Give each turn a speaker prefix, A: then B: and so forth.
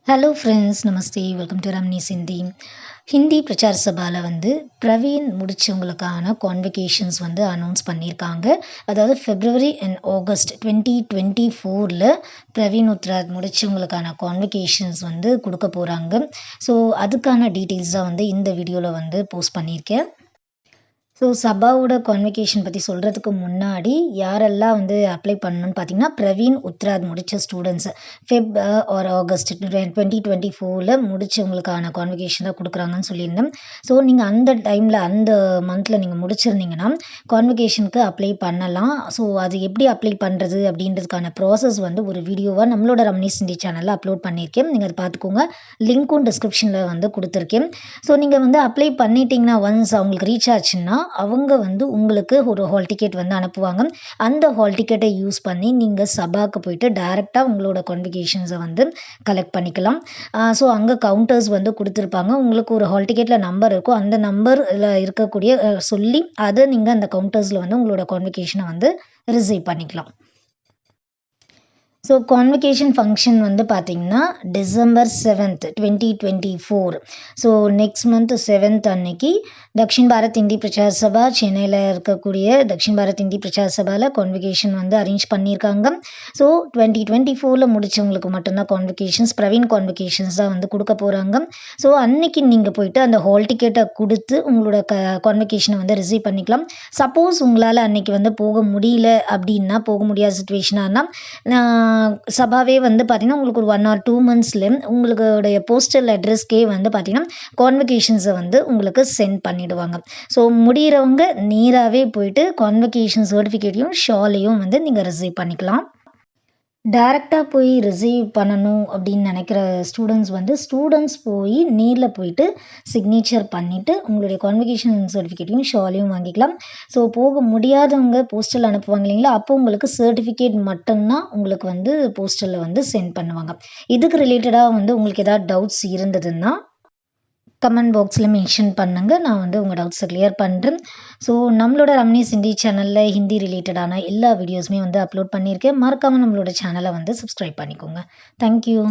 A: Hello friends, நமஸ்தே. Welcome to Ramnees Hindi. Hindi Prachar சபால பிரவீன் முடிச்சவங்களுக்கான கான்வகேஷன்ஸ் அனௌன்ஸ் பண்ணியிருக்காங்க. அதாவது ஃபெப்ரவரி அண்ட் ஆகஸ்ட் 2024ல பிரவீன் உத்ராத் முடிச்சவங்களுக்கான கான்வகேஷன்ஸ் குடுக்க போறாங்க. ஸோ, அதுக்கான டீட்டெயில்ஸ் தான் இந்த வீடியோல போஸ்ட் பண்ணியிருக்கேன். ஸோ, சபாவோட கான்வகேஷன் பத்தி சொல்றதுக்கு முன்னாடி யாரெல்லாம் அப்ளை பண்ணணும்னு பார்த்தீங்கன்னா, பிரவீன் உத்ராத் முடிச்ச ஸ்டூடண்ட்ஸ் ஆர் ஆகஸ்ட் 2024ல முடிச்சவங்களுக்கான கான்வகேஷன் தான் குடுக்குறாங்கன்னு சொல்லியிருந்தேன். ஸோ, நீங்க அந்த டைம்ல அந்த மந்த்ல நீங்க முடிச்சிருந்தீங்கன்னா, கான்வகேஷனுக்கு அப்ளை பண்ணலாம். ஸோ, அது எப்படி அப்ளை பண்றது அப்படின்றதுக்கான ப்ராசஸ் ஒரு வீடியோவா நம்மளோட ரம்னீஸ் ஹிந்தி சேனல்ல அப்லோட் பண்ணியிருக்கேன். நீங்க அத பார்த்துக்கோங்க. லிங்க்கும் டிஸ்கிரிப்ஷன்ல குடுத்துருக்கேன். ஸோ, நீங்க அப்ளை பண்ணிட்டீங்கன்னா, ஒன்ஸ் அவங்களுக்கு ரீச் ஆச்சுன்னா, அவங்க உங்களுக்கு ஒரு ஹால் டிக்கெட் அனுப்புவாங்க. அந்த ஹால் டிக்கெட்டை யூஸ் பண்ணி நீங்க சபாக்கு போயிட்டு டைரக்ட்டா உங்களோட கான்வகேஷன்ஸ கலெக்ட் பண்ணிக்கலாம். ஸோ, அங்க கவுண்டர்ஸ் குடுத்துருப்பாங்க. உங்களுக்கு ஒரு ஹால் டிக்கெட்ல நம்பர் இருக்கும். அந்த நம்பர்ல இருக்கக்கூடிய சொல்லி அத நீங்க அந்த கவுண்டர்ஸ்ல உங்களோட கான்வகேஷன ரிசீவ் பண்ணிக்கலாம். ஸோ, கான்வகேஷன் ஃபங்க்ஷன் பார்த்தீங்கன்னா, December 7th 2024. So, next month 7th அன்னைக்கு தக்ஷின் பாரத் ஹிந்தி பிரச்சார சபா சென்னையில இருக்கக்கூடிய தக்ஷின் பாரத் ஹிந்தி பிரச்சார சபால கான்வகேஷன் அரேஞ்ச் பண்ணியிருக்காங்க. ஸோ, 2024ல முடிச்சவங்களுக்கு மட்டும்தான் கான்வகேஷன்ஸ், பிரவீன் கான்வகேஷன்ஸ் தான் குடுக்க போறாங்க. ஸோ, அன்னைக்கு நீங்க போயிட்டு அந்த ஹால் டிக்கெட்ட குடுத்து உங்களோட கான்வகேஷன ரிசீவ் பண்ணிக்கலாம். சப்போஸ் உங்களால அன்னைக்கு போக முடியல அப்படின்னா, போக முடியாத சிச்சுவேஷனானா சபாவே பார்த்தீங்கன்னா, உங்களுக்கு ஒரு 1 ஆர் 2 மந்த்ஸ்ல உங்களுடைய போஸ்டல் அட்ரஸ்க்கே பார்த்தீங்கன்னா, கான்வகேஷன்ஸ உங்களுக்கு சென்ட் பண்ணிடுவாங்க. ஸோ, முடியிறவங்க நேராவே போயிட்டு கான்வகேஷன் சர்டிஃபிகேட்டையும், ஷாலையும் நீங்க ரிசீவ் பண்ணிக்கலாம். டைரக்ட்டா போய் ரிசீவ் பண்ணணும் அப்படின்னு நினைக்கிற ஸ்டூடண்ட்ஸ் போய் நேர்ல போயிட்டு சிக்னேச்சர் பண்ணிட்டு உங்களுடைய கான்வகேஷன் சர்டிஃபிகேட்டையும், ஷாலையும் வாங்கிக்கலாம். ஸோ, போக முடியாதவங்க போஸ்டல் அனுப்புவாங்க இல்லைங்களா? அப்போ உங்களுக்கு சர்டிஃபிகேட் மட்டும்தான் உங்களுக்கு போஸ்டல்ல சென்ட் பண்ணுவாங்க. இதுக்கு ரிலேட்டடா உங்களுக்கு ஏதாவது டவுட்ஸ் இருந்ததுன்னா கமெண்ட் பாக்ஸ்ல மென்ஷன் பண்ணுங்க. நான் உங்க டவுட்ஸ கிளியர் பண்றேன். ஸோ, நம்மளோட ரம்னீஸ் ஹிந்தி சேனல்ல ஹிந்தி ரிலேட்டடான எல்லா வீடியோஸுமே அப்லோட் பண்ணியிருக்கேன். மறக்காம நம்மளோட சேனல சப்ஸ்கிரைப் பண்ணிக்கோங்க. Thank you.